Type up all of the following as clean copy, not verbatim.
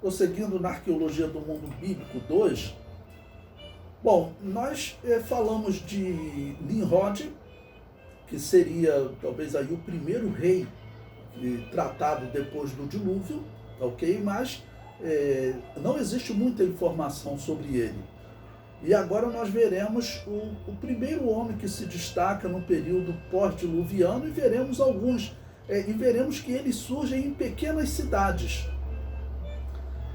prosseguindo na Arqueologia do Mundo Bíblico 2, bom, nós falamos de Nimrod, que seria talvez aí o primeiro rei tratado depois do dilúvio, ok? Mas não existe muita informação sobre ele. E agora nós veremos o primeiro homem que se destaca no período pós-diluviano e veremos alguns, e veremos que eles surgem em pequenas cidades.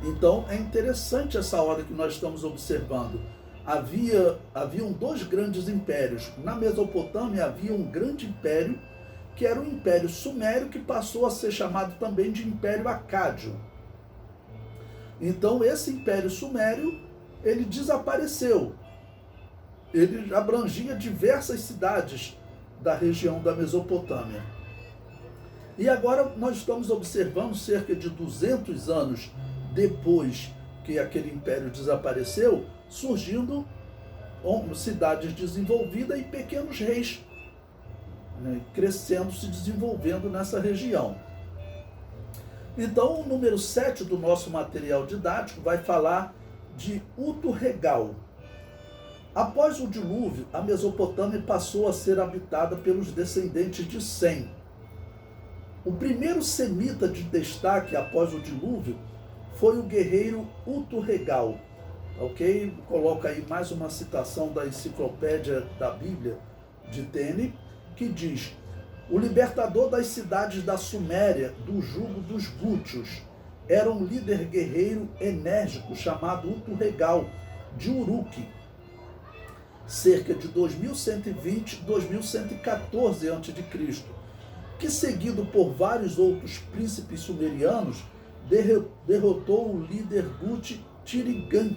Então é interessante essa ordem que nós estamos observando. Haviam dois grandes impérios. Na Mesopotâmia havia um grande império, que era o Império Sumério, que passou a ser chamado também de Império Acádio. Então esse Império Sumério, ele desapareceu. Ele abrangia diversas cidades da região da Mesopotâmia. E agora nós estamos observando, cerca de 200 anos depois que aquele império desapareceu, surgindo cidades desenvolvidas e pequenos reis, né, crescendo, se desenvolvendo nessa região. Então, o número 7 do nosso material didático vai falar de Utu-Regal. Após o dilúvio, a Mesopotâmia passou a ser habitada pelos descendentes de Sem. O primeiro semita de destaque após o dilúvio foi o guerreiro Utu-Regal. Ok? Coloca aí mais uma citação da Enciclopédia da Bíblia de Tene, que diz: o libertador das cidades da Suméria, do jugo dos Gútios, era um líder guerreiro enérgico chamado Utu-Regal, de Uruk, cerca de 2120-2114 a.C., que, seguido por vários outros príncipes sumerianos, derrotou o líder Guti Tirigan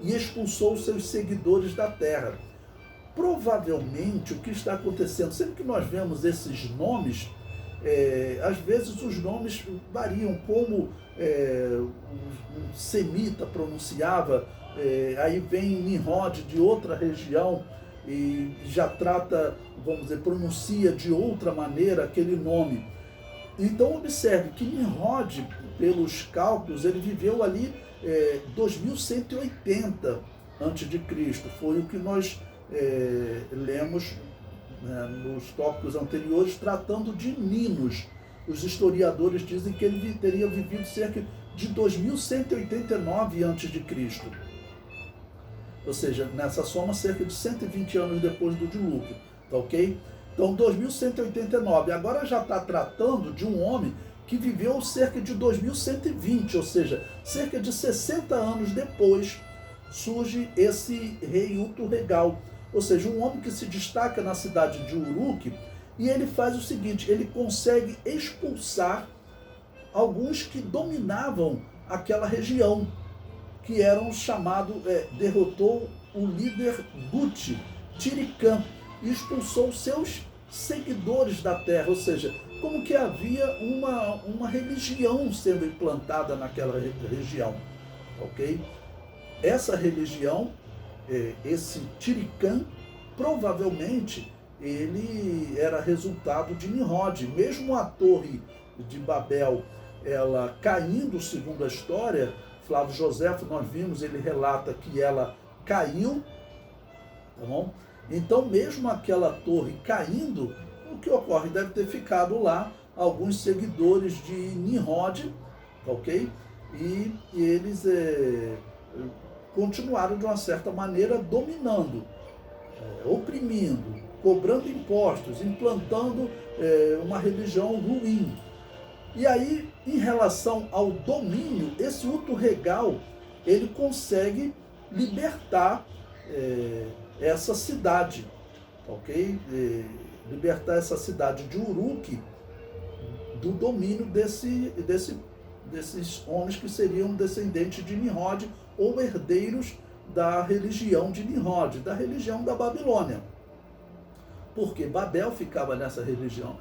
e expulsou seus seguidores da terra. Provavelmente o que está acontecendo, sempre que nós vemos esses nomes, às vezes os nomes variam, como um semita pronunciava, aí vem Nimrod de outra região e já trata, vamos dizer, pronuncia de outra maneira aquele nome. Então observe que Nimrod, pelos cálculos, ele viveu ali 2180 a.C., foi o que nós lemos, né, nos tópicos anteriores, tratando de Ninos. Os historiadores dizem que ele teria vivido cerca de 2189 a.C., ou seja, nessa soma, cerca de 120 anos depois do dilúvio, tá ok? Então, 2189. Agora já está tratando de um homem que viveu cerca de 2120, ou seja, cerca de 60 anos depois, surge esse rei Utu-Regal, ou seja, um homem que se destaca na cidade de Uruk, e ele faz o seguinte: ele consegue expulsar alguns que dominavam aquela região, que eram chamados, derrotou o líder Guti Tirican e expulsou seus seguidores da terra, ou seja, como que havia uma religião sendo implantada naquela região, ok? Essa religião, esse Tirican, provavelmente ele era resultado de Nimrod. Mesmo a torre de Babel, ela caindo, segundo a história, Flávio Joséfo, nós vimos, ele relata que ela caiu, tá bom? Então, mesmo aquela torre caindo, o que ocorre? Deve ter ficado lá alguns seguidores de Nimrod, ok? E eles continuaram, de uma certa maneira, dominando, oprimindo, cobrando impostos, implantando uma religião ruim. E aí, em relação ao domínio, esse Utu-Regal, ele consegue libertar essa cidade, ok? Libertar essa cidade de Uruk do domínio desses homens que seriam descendentes de Nimrod ou herdeiros da religião de Nimrod, da religião da Babilônia. Porque Babel ficava nessa região,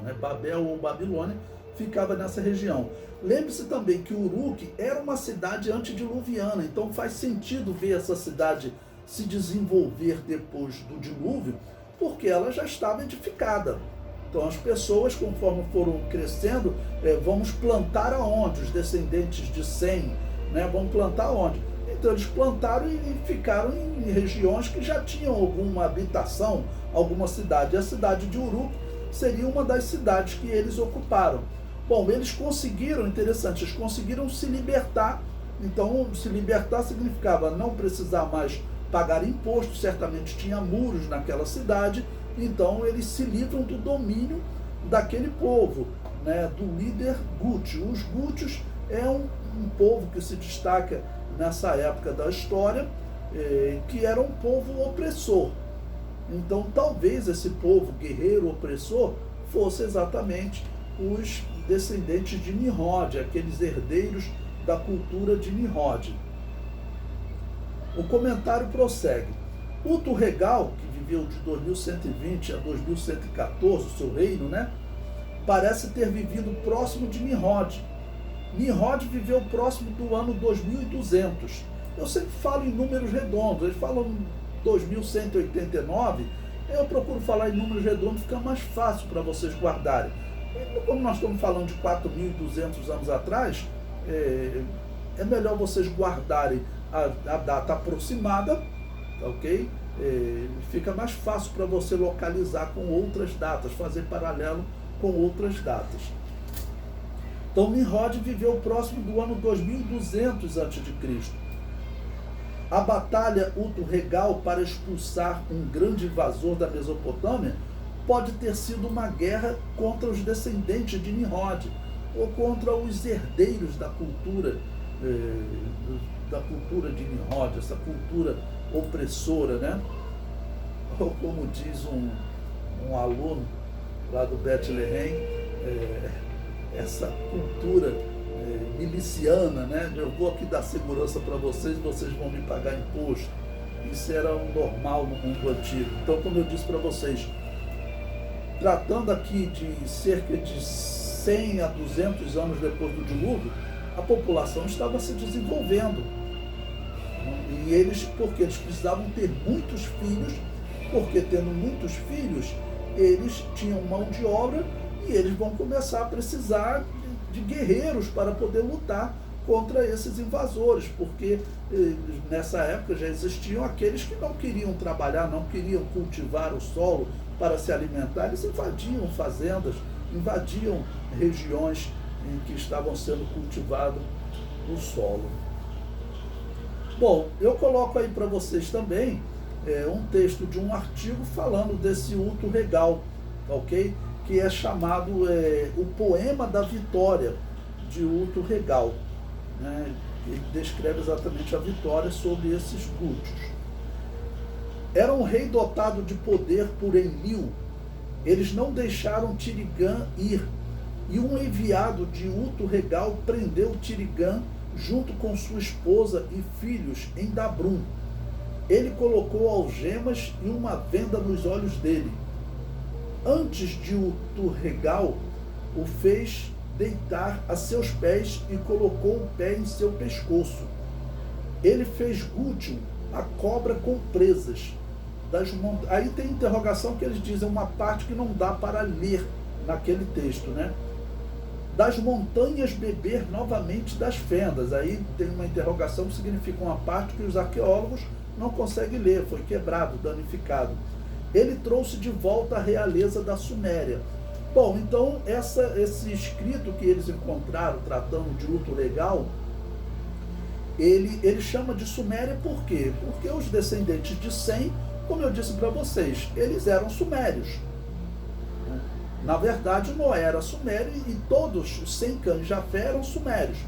né? Babel ou Babilônia ficava nessa região. Lembre-se também que Uruk era uma cidade antediluviana, então faz sentido ver essa cidade se desenvolver depois do dilúvio, porque ela já estava edificada, Então as pessoas, conforme foram crescendo, vamos plantar aonde? Os descendentes de Sem, né? Vão plantar onde? Então eles plantaram e ficaram em regiões que já tinham alguma habitação, alguma cidade. A cidade de Uruk seria uma das cidades que eles ocuparam. Bom, eles conseguiram, interessante, eles conseguiram se libertar. Então, se libertar significava não precisar mais pagar imposto, certamente tinha muros naquela cidade, então eles se livram do domínio daquele povo, né, do líder Gútio. Os Gútios é um povo que se destaca nessa época da história, que era um povo opressor. Então, talvez esse povo guerreiro opressor fosse exatamente os descendentes de Nimrod, aqueles herdeiros da cultura de Nimrod. O comentário prossegue. Utu-Regal, que viveu de 2120 a 2114, o seu reino, né, parece ter vivido próximo de Nimrod. Nimrod viveu próximo do ano 2200. Eu sempre falo em números redondos, eles falam 2189, eu procuro falar em números redondos, fica mais fácil para vocês guardarem. E como nós estamos falando de 4.200 anos atrás, é melhor vocês guardarem a data aproximada, tá, ok? Fica mais fácil para você localizar com outras datas, fazer paralelo com outras datas. Então, Nimrod viveu próximo do ano 2200 a.C. A batalha Utu-Regal para expulsar um grande invasor da Mesopotâmia pode ter sido uma guerra contra os descendentes de Nimrod, ou contra os herdeiros da cultura de Nimrod, essa cultura opressora, né? Ou como diz um aluno lá do Bethlehem, essa cultura miliciana, né? Eu vou aqui dar segurança para vocês, vocês vão me pagar imposto. Isso era um normal no mundo antigo. Então, como eu disse para vocês, tratando aqui de cerca de 100 a 200 anos depois do dilúvio, a população estava se desenvolvendo. E eles, porque eles precisavam ter muitos filhos, porque tendo muitos filhos, eles tinham mão de obra e eles vão começar a precisar de guerreiros para poder lutar contra esses invasores, porque nessa época já existiam aqueles que não queriam trabalhar, não queriam cultivar o solo para se alimentar, eles invadiam fazendas, invadiam regiões em que estavam sendo cultivado o solo. Bom, eu coloco aí para vocês também um texto de um artigo falando desse Utu-Regal, ok? Que é chamado o Poema da Vitória, de Utu-Regal, né? Ele descreve exatamente a vitória sobre esses gútios. Era um rei dotado de poder por Enlil. Eles não deixaram Tirigã ir, e um enviado de Utu-Regal prendeu Tirigã junto com sua esposa e filhos em Dabrum. Ele colocou algemas e uma venda nos olhos dele. Antes de Utu-Regal, o fez deitar a seus pés e colocou o pé em seu pescoço. Ele fez Gútio a cobra com presas. Aí tem interrogação que eles dizem uma parte que não dá para ler naquele texto, né? Das montanhas beber novamente das fendas. Aí tem uma interrogação que significa uma parte que os arqueólogos não conseguem ler, foi quebrado, danificado. Ele trouxe de volta a realeza da Suméria. Bom, então esse escrito que eles encontraram tratando de Utu-Regal, ele chama de Suméria por quê? Porque os descendentes de Sem, como eu disse para vocês, eles eram sumérios. Na verdade, Noé era sumério e todos os Sem, Cã e Jafé eram sumérios.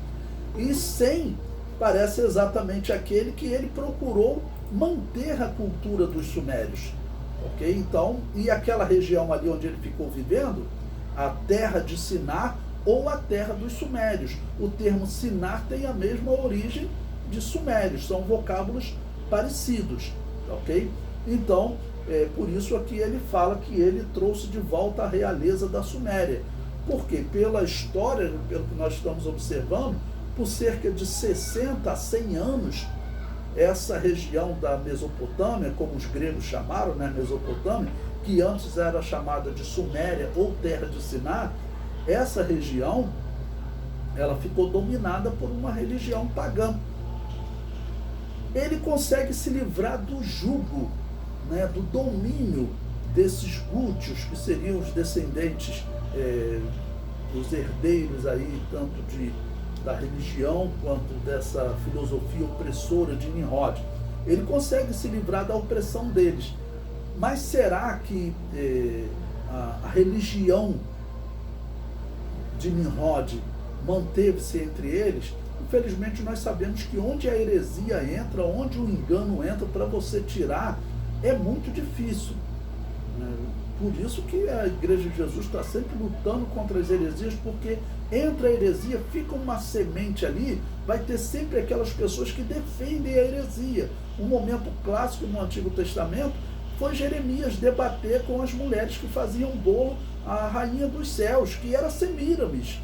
E Sem parece exatamente aquele que ele procurou manter a cultura dos sumérios. Ok? Então, e aquela região ali onde ele ficou vivendo, a terra de Sinar ou a terra dos sumérios. O termo Sinar tem a mesma origem de sumérios, são vocábulos parecidos. Ok? Então, por isso aqui ele fala que ele trouxe de volta a realeza da Suméria. Porque pela história, pelo que nós estamos observando, por cerca de 60 a 100 anos, essa região da Mesopotâmia, como os gregos chamaram, né, Mesopotâmia, que antes era chamada de Suméria ou Terra de Siná, essa região ela ficou dominada por uma religião pagã. Ele consegue se livrar do jugo, né, do domínio desses gútios, que seriam os descendentes, os herdeiros aí, tanto da religião quanto dessa filosofia opressora de Nimrod. Ele consegue se livrar da opressão deles. Mas será que a religião de Nimrod manteve-se entre eles? Infelizmente, nós sabemos que onde a heresia entra, onde o engano entra, para você tirar, é muito difícil. Por isso que a Igreja de Jesus está sempre lutando contra as heresias, porque entre a heresia fica uma semente ali, vai ter sempre aquelas pessoas que defendem a heresia. Um momento clássico no Antigo Testamento foi Jeremias debater com as mulheres que faziam bolo à rainha dos céus, que era Semíramis.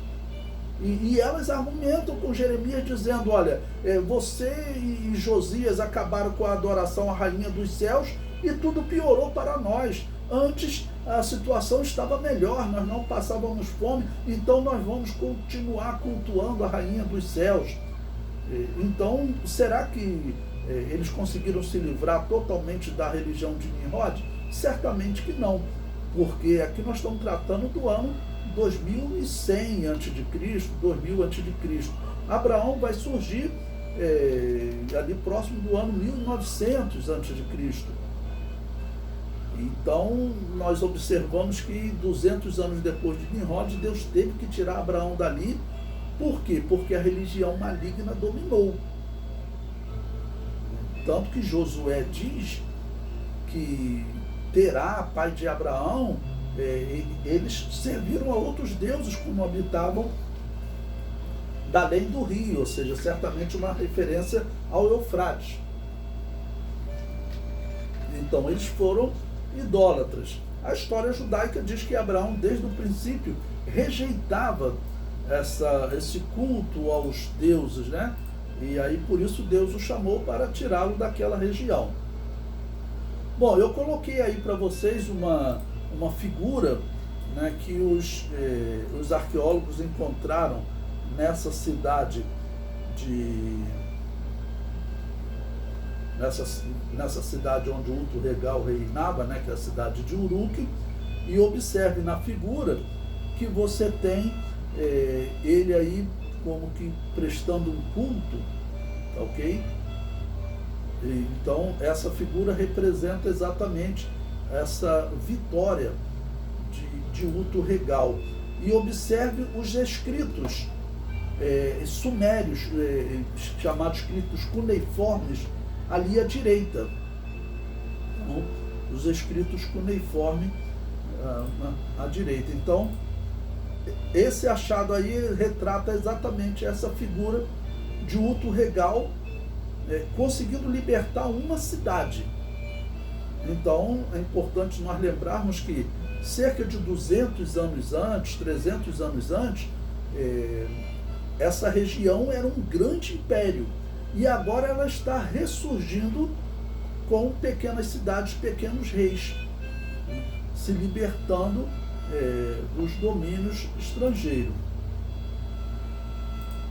E elas argumentam com Jeremias dizendo, olha, você e Josias acabaram com a adoração à rainha dos céus e tudo piorou para nós. Antes a situação estava melhor, nós não passávamos fome, então nós vamos continuar cultuando a rainha dos céus. Então, será que eles conseguiram se livrar totalmente da religião de Nimrod? Certamente que não, porque aqui nós estamos tratando do ano 2100 a.C., 2000 a.C. Abraão vai surgir ali próximo do ano 1900 a.C. Então, nós observamos que 200 anos depois de Nimrod, Deus teve que tirar Abraão dali. Por quê? Porque a religião maligna dominou. Tanto que Josué diz que Terá, pai de Abraão, eles serviram a outros deuses como habitavam da além do rio, ou seja, certamente uma referência ao Eufrates. Então, eles foram idólatras. A história judaica diz que Abraão, desde o princípio, rejeitava esse culto aos deuses, né? E aí, por isso, Deus o chamou para tirá-lo daquela região. Bom, eu coloquei aí para vocês uma figura, né, que os arqueólogos encontraram nessa cidade nessa cidade onde Uto Regal reinava, né, que é a cidade de Uruk, e observe na figura que você tem ele aí como que prestando um culto, tá ok? Então, essa figura representa exatamente essa vitória de Uto Regal. E observe os escritos sumérios, chamados escritos cuneiformes, ali à direita. Então, os escritos cuneiformes à direita. Então, esse achado aí retrata exatamente essa figura de Uto Regal conseguindo libertar uma cidade. Então, é importante nós lembrarmos que cerca de 200 anos antes, 300 anos antes, essa região era um grande império. E agora ela está ressurgindo com pequenas cidades, pequenos reis, se libertando dos domínios estrangeiros.